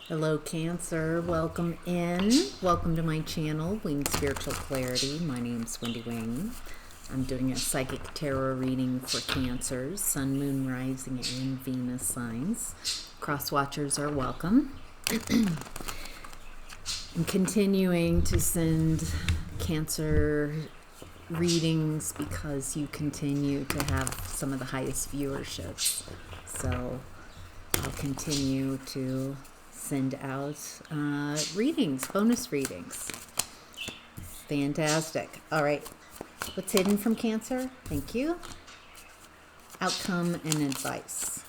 Hello, Cancer. Welcome in. Welcome to my channel, Winged Spiritual Clarity. My name's Wendy Wing. I'm doing a psychic tarot reading for Cancers, Sun, Moon, Rising, and Venus signs. Cross watchers are welcome. I'm continuing to send Cancer readings because you continue to have some of the highest viewerships. So I'll continue to send out readings, bonus readings. Fantastic. All right. What's hidden from Cancer? Thank you. Outcome and advice.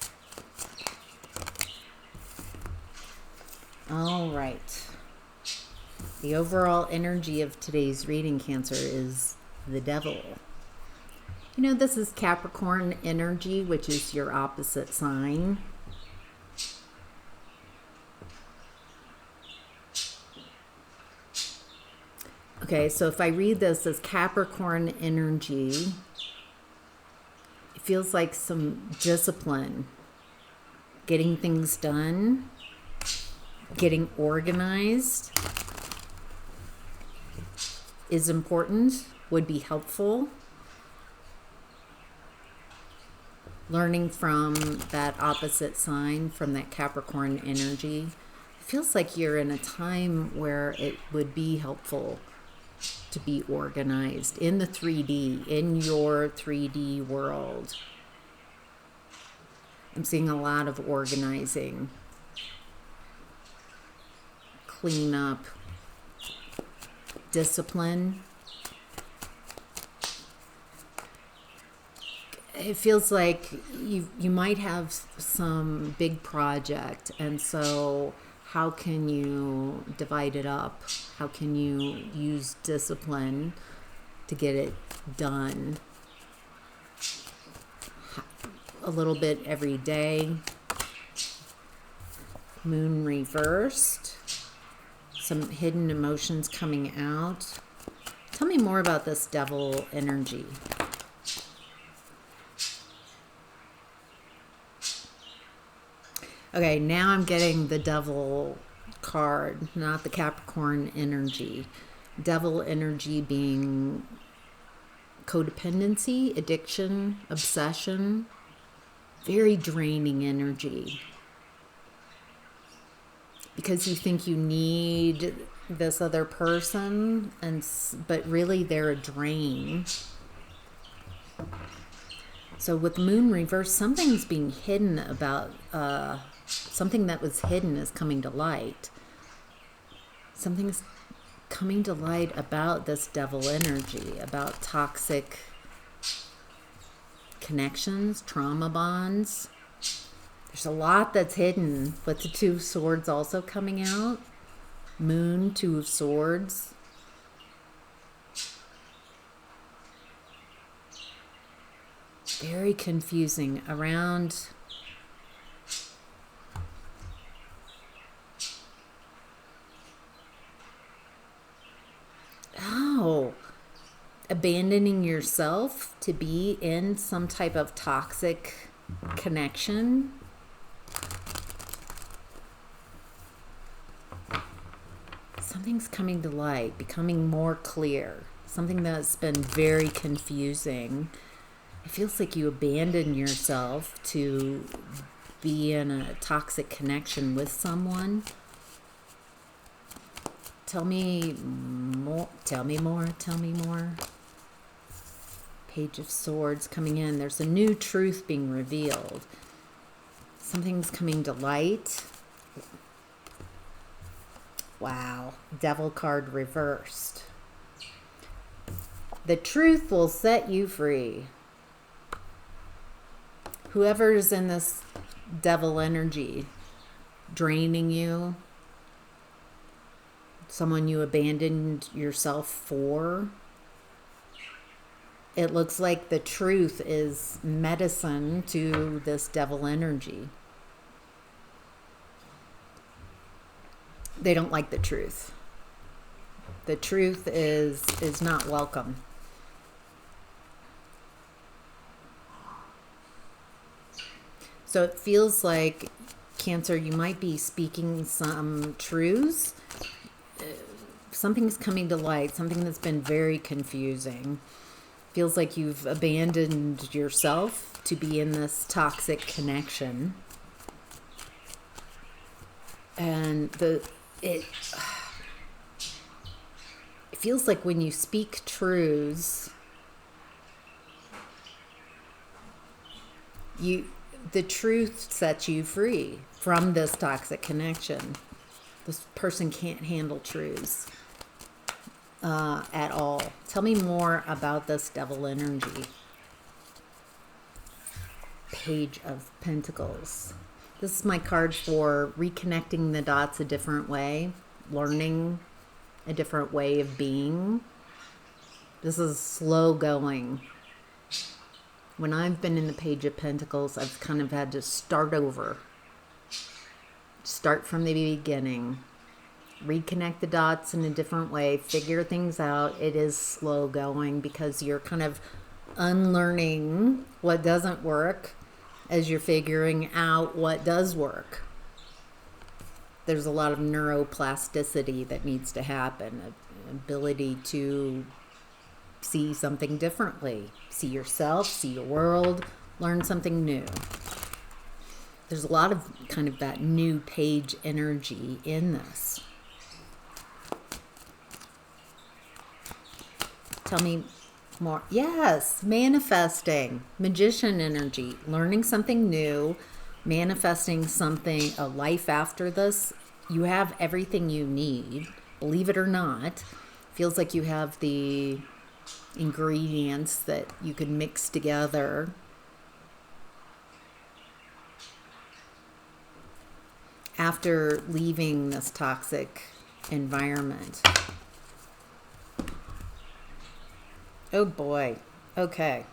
All right. The overall energy of today's reading, Cancer, is the Devil. You know, this is Capricorn energy, which is your opposite sign. Okay, so if I read this as Capricorn energy, it feels like some discipline, getting things done, getting organized is important, would be helpful. Learning from that opposite sign, from that Capricorn energy, it feels like you're in a time where it would be helpful to be organized in the 3D, in your 3D world. I'm seeing a lot of organizing, cleanup, discipline. It feels like you might have some big project, and so how can you divide it up? How can you use discipline to get it done? A little bit every day. Moon reversed. Some hidden emotions coming out. Tell me more about this Devil energy. Okay, now I'm getting the Devil card, not the Capricorn energy. Devil energy being codependency, addiction, obsession, very draining energy. Because you think you need this other person, but really they're a drain. So with Moon reverse, something's being hidden about something that was hidden is coming to light. Something's coming to light about this Devil energy, about toxic connections, trauma bonds. There's a lot that's hidden, with the Two of Swords also coming out. Moon, Two of Swords. Very confusing around abandoning yourself to be in some type of toxic connection. Something's coming to light, becoming more clear. Something that's been very confusing. It feels like you abandon yourself to be in a toxic connection with someone. Tell me more, tell me more, tell me more. Page of Swords coming in. There's a new truth being revealed. Something's coming to light. Wow. Devil card reversed. The truth will set you free. Whoever's in this Devil energy, draining you, someone you abandoned yourself for, it looks like the truth is medicine to this Devil energy. They don't like the truth. The truth is not welcome. So it feels like Cancer, you might be speaking some truths. Something's coming to light, something that's been very confusing. Feels like you've abandoned yourself to be in this toxic connection. And it feels like when you speak truths, the truth sets you free from this toxic connection. This person can't handle truths at all. Tell me more about this devil energy. Page of Pentacles. This is my card for reconnecting the dots a different way, learning a different way of being. This is slow going. When I've been in the Page of Pentacles, I've kind of had to start over. Start from the beginning. Reconnect the dots in a different way. Figure things out. It is slow going because you're kind of unlearning what doesn't work as you're figuring out what does work. There's a lot of neuroplasticity that needs to happen. An ability to see something differently. See yourself, see your world, learn something new. There's a lot of kind of that new page energy in this. Tell me more. Yes, manifesting, magician energy, learning something new, manifesting something, a life after this. You have everything you need, believe it or not. Feels like you have the ingredients that you can mix together. After leaving this toxic environment. Oh boy. Okay.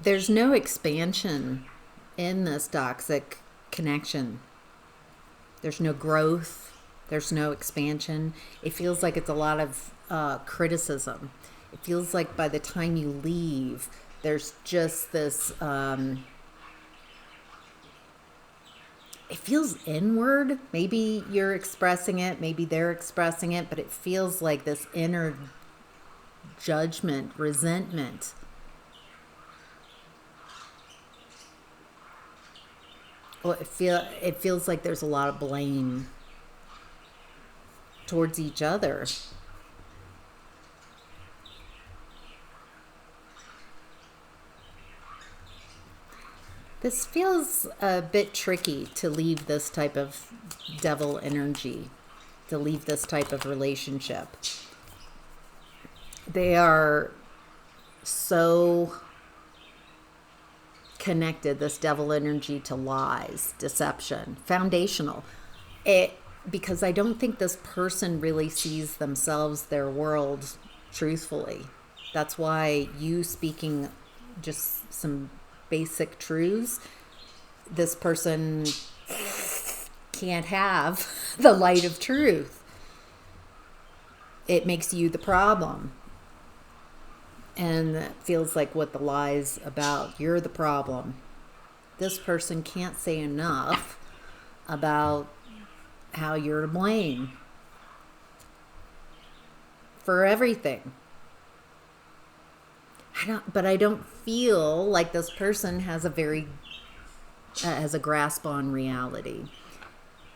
There's no expansion in this toxic connection. There's no growth. There's no expansion. It feels like it's a lot of criticism. It feels like by the time you leave, there's just this... it feels inward. Maybe you're expressing it. Maybe they're expressing it. But it feels like this inner judgment, resentment. Well, it feels like there's a lot of blame towards each other. This feels a bit tricky to leave this type of devil energy, to leave this type of relationship. They are so connected, this devil energy, to lies, deception, foundational. Because I don't think this person really sees themselves, their world, truthfully. That's why you speaking just some basic truths, this person can't have the light of truth. It makes you the problem. And that feels like what the lie's about. You're the problem. This person can't say enough about how you're to blame for everything. I don't feel like this person has a grasp on reality.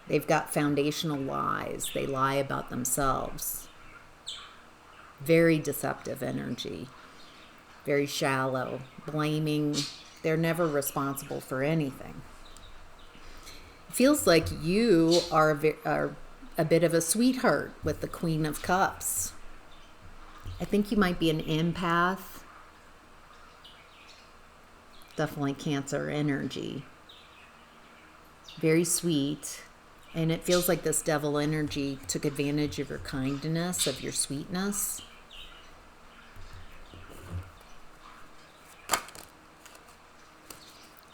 They've got foundational lies. They lie about themselves. Very deceptive energy. Very shallow. Blaming. They're never responsible for anything. It feels like you are a bit of a sweetheart with the Queen of Cups. I think you might be an empath. Definitely Cancer energy. Very sweet. And it feels like this devil energy took advantage of your kindness, of your sweetness.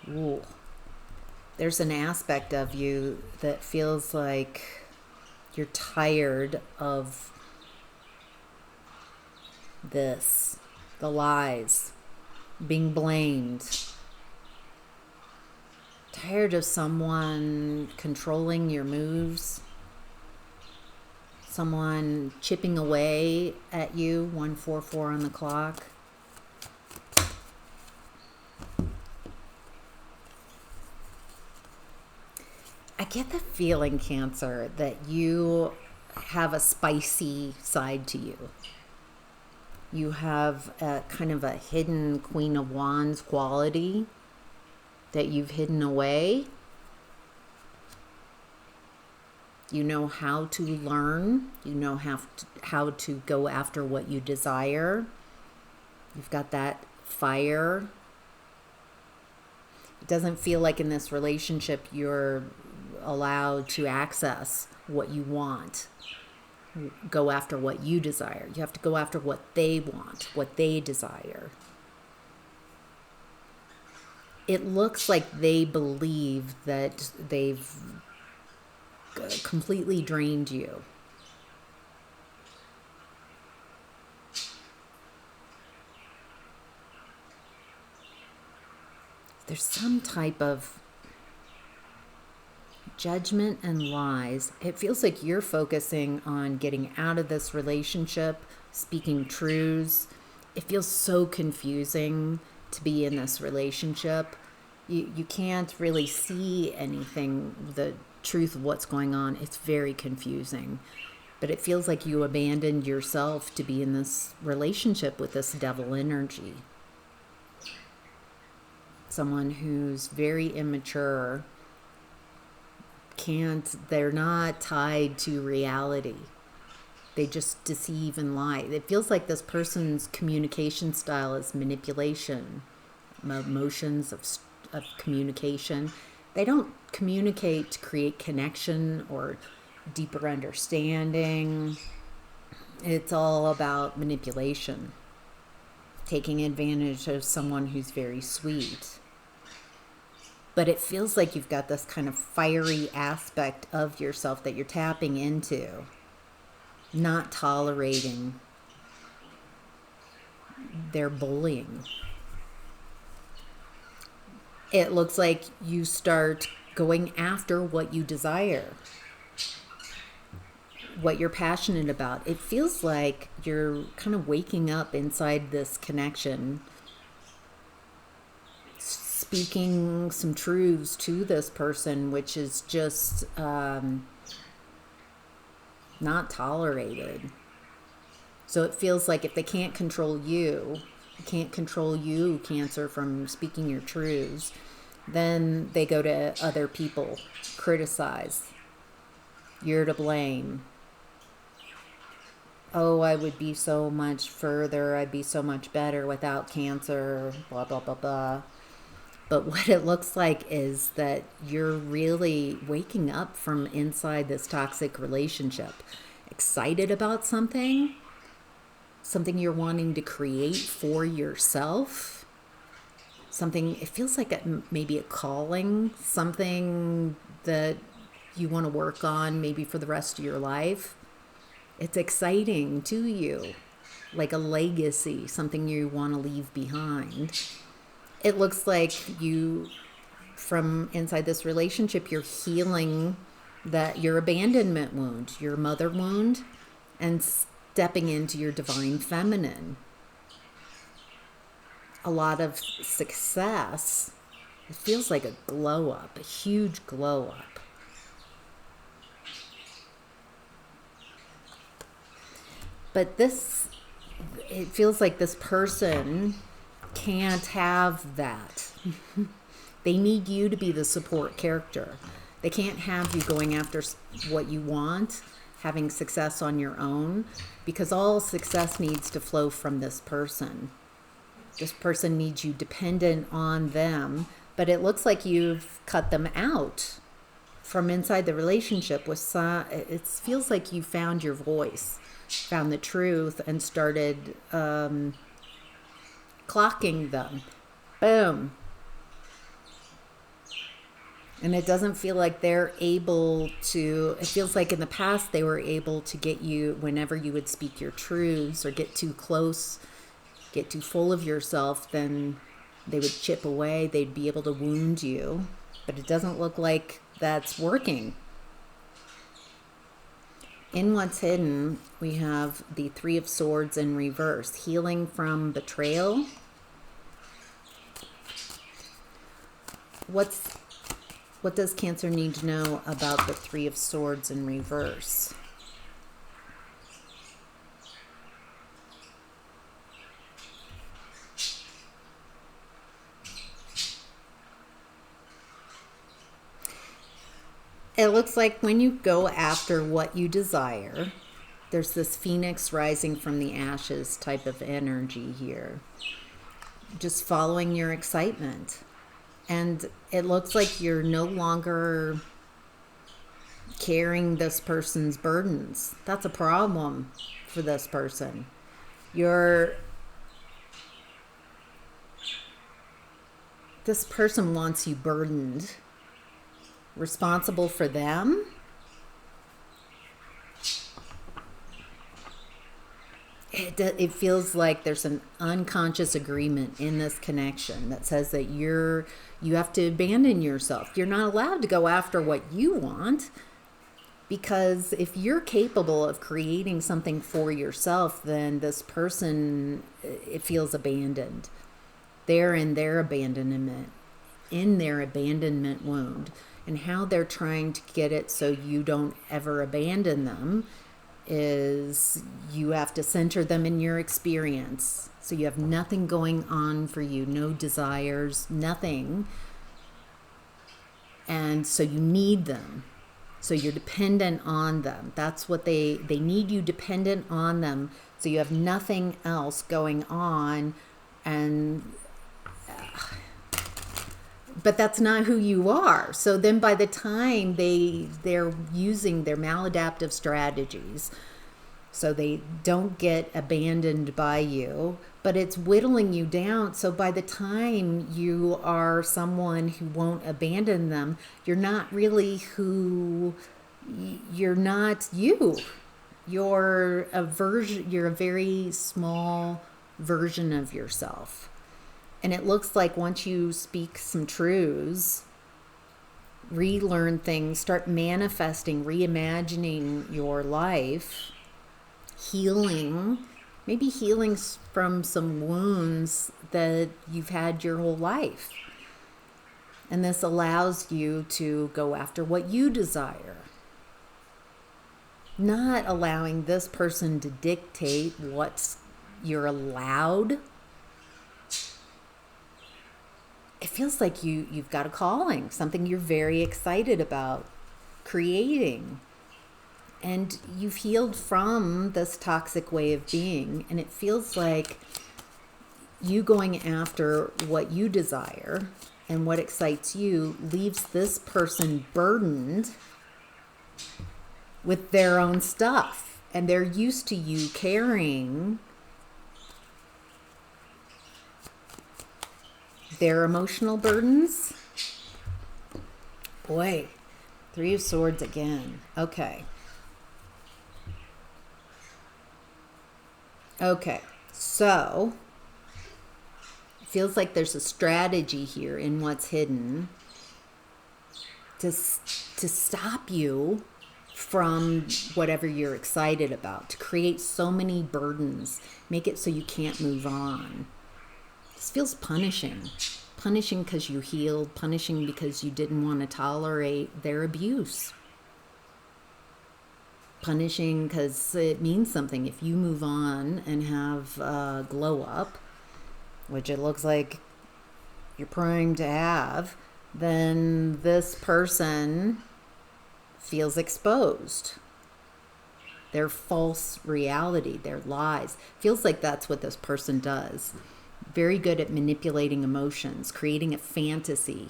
Ooh. There's an aspect of you that feels like you're tired of this, the lies. being blamed, tired of someone controlling your moves, someone chipping away at you, 144 on the clock. I get the feeling, Cancer, that you have a spicy side to you. You have a kind of a hidden Queen of Wands quality that you've hidden away. You know how to learn. You know how to go after what you desire. You've got that fire. It doesn't feel like in this relationship you're allowed to access what you want. Go after what you desire. You have to go after what they want, what they desire. It looks like they believe that they've completely drained you. There's some type of judgment and lies. It feels like you're focusing on getting out of this relationship, speaking truths. It feels so confusing to be in this relationship. You can't really see anything, the truth of what's going on. It's very confusing. But it feels like you abandoned yourself to be in this relationship with this devil energy. Someone who's very immature, they're not tied to reality. They just deceive and lie. It feels like this person's communication style is manipulation, emotions of communication. They don't communicate to create connection or deeper understanding. It's all about manipulation, taking advantage of someone who's very sweet. But it feels like you've got this kind of fiery aspect of yourself that you're tapping into, not tolerating their bullying. It looks like you start going after what you desire, what you're passionate about. It feels like you're kind of waking up inside this connection, speaking some truths to this person, which is just not tolerated. So it feels like if they can't control you, Cancer, from speaking your truths, then they go to other people, criticize. You're to blame. Oh, I would be so much further. I'd be so much better without Cancer, blah, blah, blah, blah. But what it looks like is that you're really waking up from inside this toxic relationship, excited about something you're wanting to create for yourself, it feels like maybe a calling, something that you want to work on maybe for the rest of your life. It's exciting to you, like a legacy, something you want to leave behind. It looks like you, from inside this relationship, you're healing your abandonment wound, your mother wound, and stepping into your divine feminine. A lot of success. It feels like a glow up, a huge glow up. But it feels like this person can't have that. They need you to be the support character. They can't have you going after what you want, having success on your own, because all success needs to flow from this person. This person needs you dependent on them, but it looks like you've cut them out from inside the relationship. It feels like you found your voice, found the truth, and started clocking them. Boom. And it doesn't feel like they're able to, it feels like in the past they were able to get you whenever you would speak your truths or get too close, get too full of yourself, then they would chip away. They'd be able to wound you. But it doesn't look like that's working. In what's hidden, we have the Three of Swords in reverse. Healing from betrayal. What does Cancer need to know about the Three of Swords in reverse? It looks like when you go after what you desire, there's this phoenix rising from the ashes type of energy here. Just following your excitement. And it looks like you're no longer carrying this person's burdens. That's a problem for this person. This person wants you burdened. Responsible for them. It feels like there's an unconscious agreement in this connection that says that you have to abandon yourself. You're not allowed to go after what you want, because if you're capable of creating something for yourself, then this person, it feels abandoned. They're in their abandonment wound. And how they're trying to get it so you don't ever abandon them is you have to center them in your experience. So you have nothing going on for you, no desires, nothing. And so you need them. So you're dependent on them. That's what they need, you dependent on them. So you have nothing else going on. But that's not who you are. So then by the time they're using their maladaptive strategies, so they don't get abandoned by you, but it's whittling you down. So by the time you are someone who won't abandon them, you're not really you're not you. You're a very small version of yourself. And it looks like once you speak some truths, relearn things, start manifesting, reimagining your life, healing, maybe healing from some wounds that you've had your whole life. And this allows you to go after what you desire. Not allowing this person to dictate what you're allowed. It feels like you've got a calling, something you're very excited about creating. And you've healed from this toxic way of being. And it feels like you going after what you desire and what excites you leaves this person burdened with their own stuff. And they're used to you carrying their emotional burdens. Boy, Three of Swords again. Okay, so it feels like there's a strategy here in what's hidden to stop you from whatever you're excited about, to create so many burdens, make it so you can't move on. This feels punishing. Punishing because you healed, punishing because you didn't want to tolerate their abuse. Punishing because it means something. If you move on and have a glow up, which it looks like you're primed to have, then this person feels exposed. Their false reality, their lies. Feels like that's what this person does. Very good at manipulating emotions, creating a fantasy,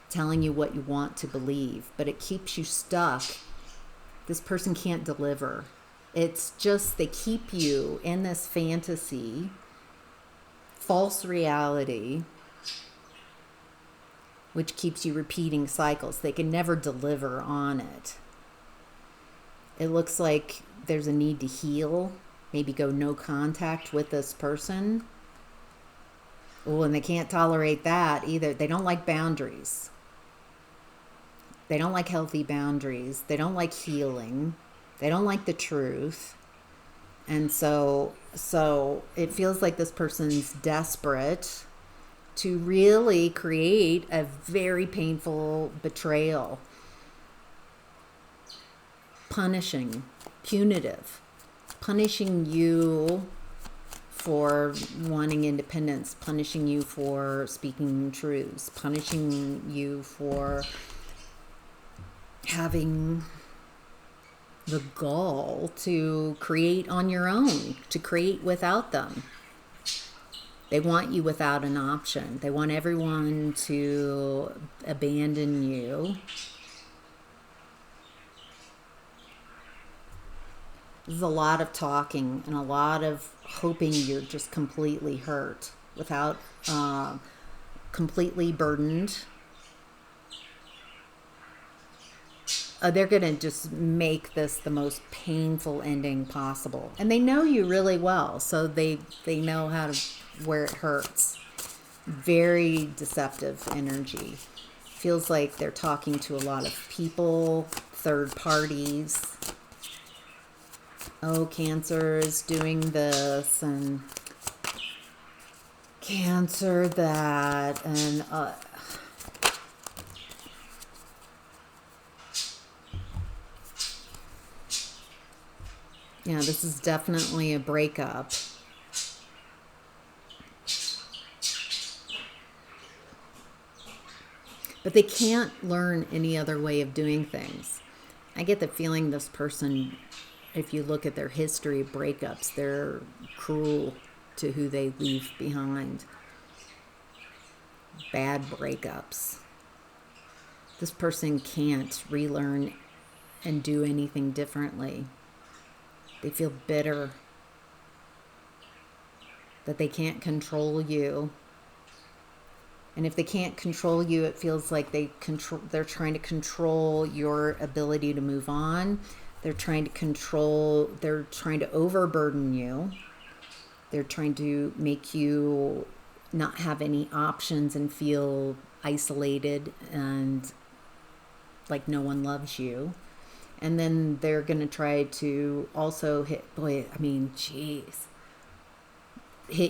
telling you what you want to believe, but it keeps you stuck. This person can't deliver. It's just they keep you in this fantasy, false reality, which keeps you repeating cycles. They can never deliver on it. It looks like there's a need to heal maybe go no contact with this person. Oh, and they can't tolerate that either. They don't like boundaries. They don't like healthy boundaries. They don't like healing. They don't like the truth. And so it feels like this person's desperate to really create a very painful betrayal. Punishing, punitive, punishing you for wanting independence, punishing you for speaking truths, punishing you for having the gall to create on your own, to create without them. They want you without an option. They want everyone to abandon you. There's a lot of talking and a lot of hoping you're just completely hurt without completely burdened. They're going to just make this the most painful ending possible. And they know you really well, so they know where it hurts. Very deceptive energy. Feels like they're talking to a lot of people, third parties. Oh, Cancer is doing this, and Cancer that, and yeah, this is definitely a breakup. But they can't learn any other way of doing things. I get the feeling this person, if you look at their history of breakups, they're cruel to who they leave behind. Bad breakups. This person can't relearn and do anything differently. They feel bitter that they can't control you. And if they can't control you, it feels like they're trying to control your ability to move on. They're trying to overburden you. They're trying to make you not have any options and feel isolated and like no one loves you. And then they're going to try to also hit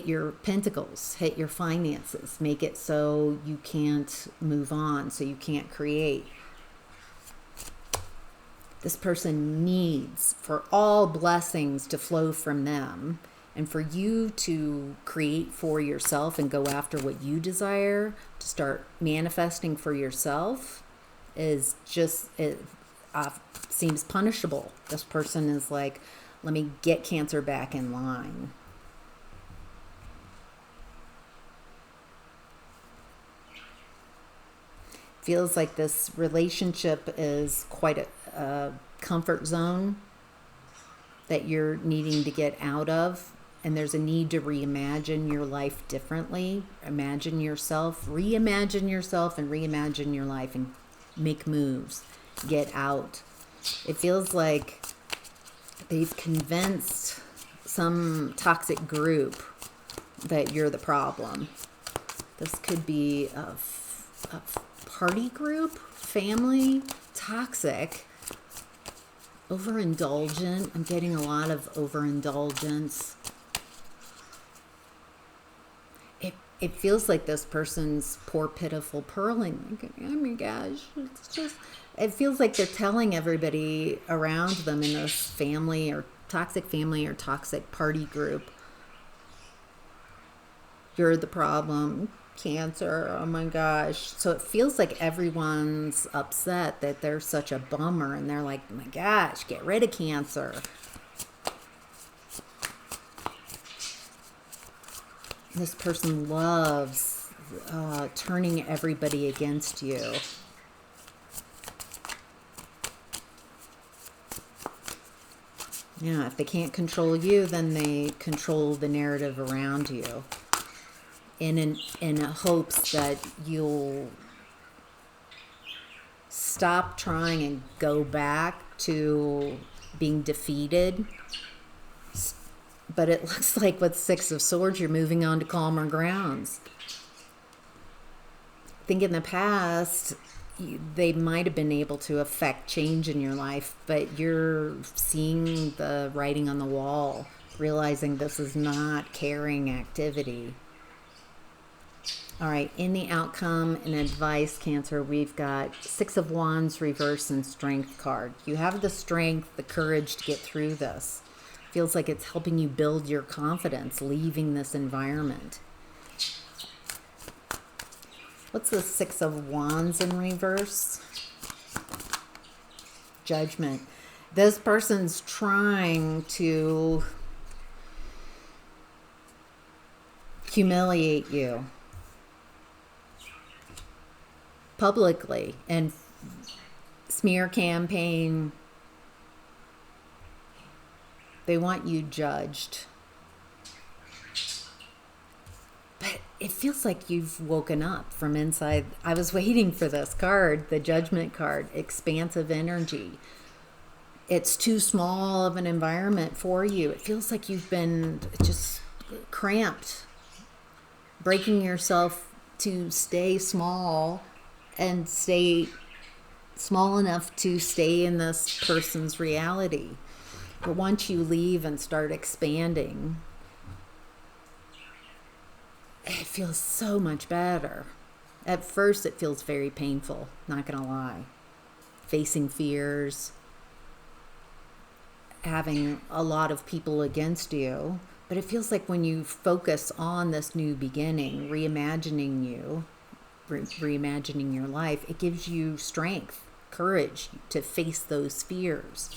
your pentacles, hit your finances, make it so you can't move on, so you can't create. This person needs for all blessings to flow from them, and for you to create for yourself and go after what you desire, to start manifesting for yourself, is just, seems punishable. This person is like, let me get Cancer back in line. Feels like this relationship is quite a comfort zone that you're needing to get out of, and there's a need to reimagine your life differently. Reimagine yourself and reimagine your life and make moves. Get out. It feels like they've convinced some toxic group that you're the problem. This could be a party group, family, toxic, overindulgent. I'm getting a lot of overindulgence. It feels like this person's poor, pitiful pearling. Oh my gosh, it feels like they're telling everybody around them in this family or toxic party group, you're the problem. Cancer, oh my gosh. So it feels like everyone's upset that they're such a bummer, and they're like, oh my gosh, get rid of Cancer. This person loves turning everybody against you. Yeah, if they can't control you, then they control the narrative around you. In hopes that you'll stop trying and go back to being defeated. But it looks like with Six of Swords, you're moving on to calmer grounds. I think in the past, they might have been able to affect change in your life, but you're seeing the writing on the wall, realizing this is not caring activity. All right, in the outcome and advice, Cancer, we've got Six of Wands reverse and Strength card. You have the strength, the courage to get through this. Feels like it's helping you build your confidence, leaving this environment. What's the Six of Wands in reverse? Judgment. This person's trying to humiliate you publicly and smear campaign. They want you judged. But it feels like you've woken up from inside. I was waiting for this card, the Judgment card, expansive energy. It's too small of an environment for you. It feels like you've been just cramped, breaking yourself to stay small and stay small enough to stay in this person's reality. But once you leave and start expanding, it feels so much better. At first, it feels very painful, not gonna lie. Facing fears, having a lot of people against you. But it feels like when you focus on this new beginning, reimagining your life, it gives you strength, courage to face those fears.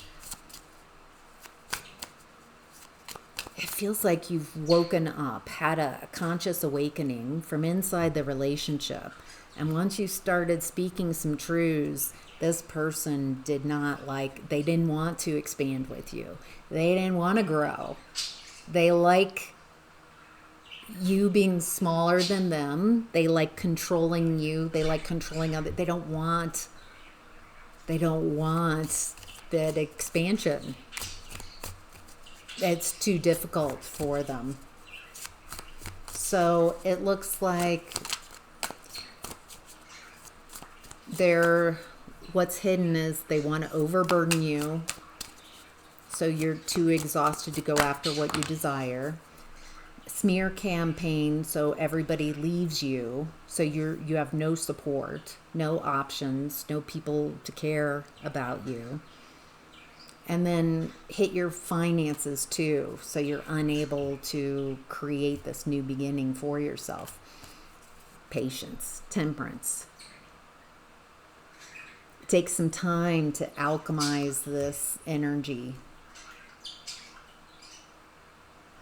It feels like you've woken up, had a conscious awakening from inside the relationship. And once you started speaking some truths, this person they didn't want to expand with you. They didn't want to grow. They like you being smaller than them. They like controlling you. They like controlling others. They don't want that expansion. It's too difficult for them. So it looks like what's hidden is they want to overburden you, so you're too exhausted to go after what you desire. Smear campaign, so everybody leaves you, so you have no support, no options, no people to care about you. And then hit your finances too, so you're unable to create this new beginning for yourself. Patience, temperance. Take some time to alchemize this energy.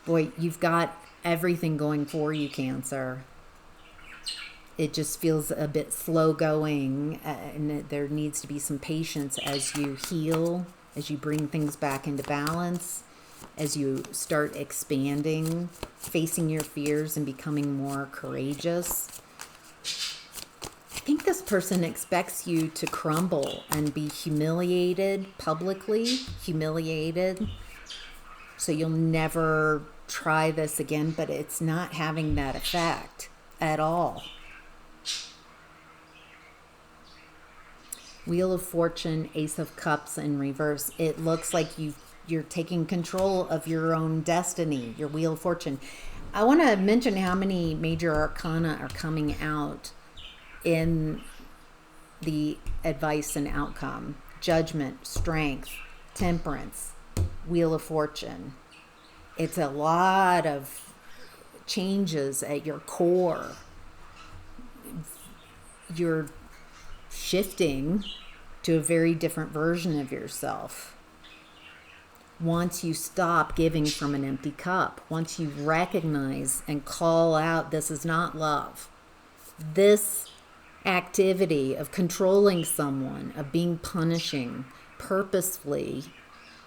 Boy, you've got everything going for you, Cancer. It just feels a bit slow going, and there needs to be some patience as you heal, as you bring things back into balance, as you start expanding, facing your fears and becoming more courageous. I think this person expects you to crumble and be humiliated, publicly humiliated, so you'll never try this again, but it's not having that effect at all. Wheel of Fortune, Ace of Cups in reverse. It looks like you're taking control of your own destiny, your Wheel of Fortune. I want to mention how many major arcana are coming out in the advice and outcome. Judgment, Strength, Temperance, Wheel of Fortune. It's a lot of changes at your core. You're shifting to a very different version of yourself. Once you stop giving from an empty cup, once you recognize and call out, this is not love. This activity of controlling someone, of being punishing, purposefully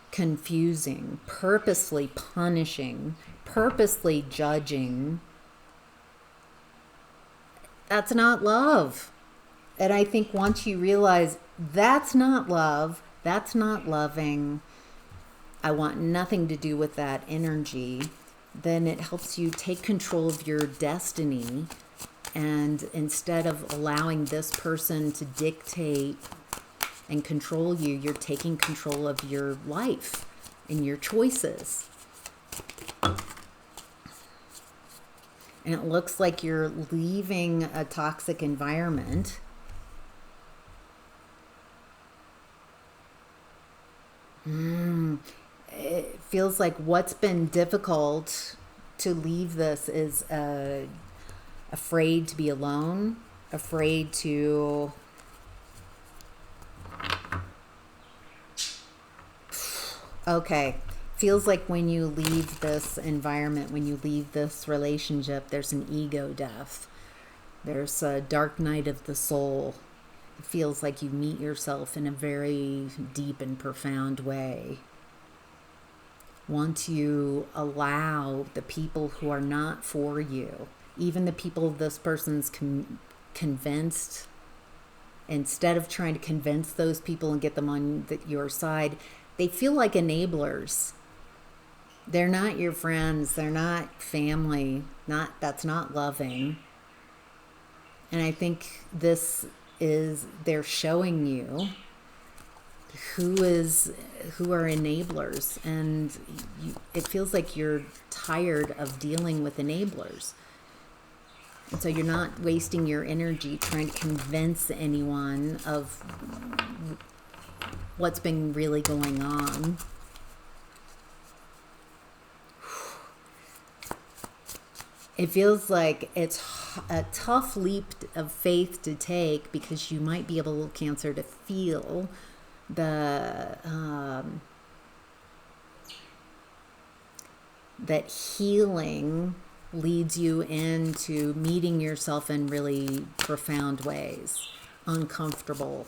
confusing, purposely punishing, purposely judging, that's not love. And I think once you realize that's not love, that's not loving, I want nothing to do with that energy, then it helps you take control of your destiny. And instead of allowing this person to dictate and control you, you're taking control of your life and your choices. And it looks like you're leaving a toxic environment. It feels like what's been difficult to leave this is afraid to be alone, afraid to feels like when you leave this environment, when you leave this relationship, there's an ego death. There's a dark night of the soul. It feels like you meet yourself in a very deep and profound way. Once you allow the people who are not for you, even the people this person's convinced, instead of trying to convince those people and get them on your side, they feel like enablers. They're not your friends. They're not family. That's not loving. And I think they're showing you who are enablers, and it feels like you're tired of dealing with enablers. And so you're not wasting your energy trying to convince anyone of what's been really going on. It feels like it's a tough leap of faith to take, because you might be able, Cancer, to feel that healing leads you into meeting yourself in really profound ways. Uncomfortable,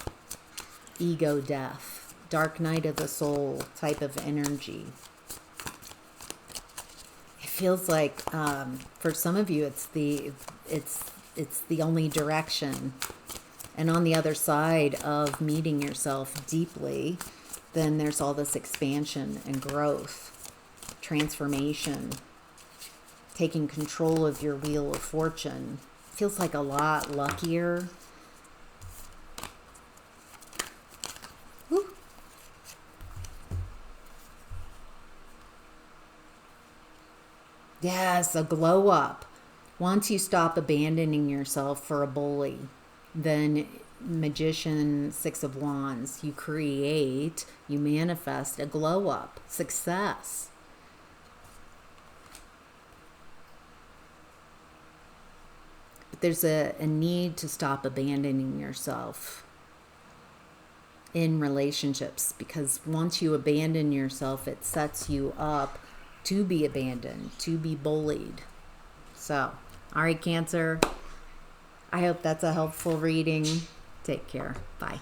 ego death, dark night of the soul type of energy. Feels like for some of you it's the only direction, and on the other side of meeting yourself deeply, then there's all this expansion and growth, transformation, taking control of your wheel of fortune. Feels like a lot luckier. Woo. Yes, a glow up. Once you stop abandoning yourself for a bully, then Magician, Six of Wands, you manifest a glow up, success. But there's a need to stop abandoning yourself in relationships, because once you abandon yourself, it sets you up to be abandoned, to be bullied. So, all right, Cancer, I hope that's a helpful reading. Take care. Bye.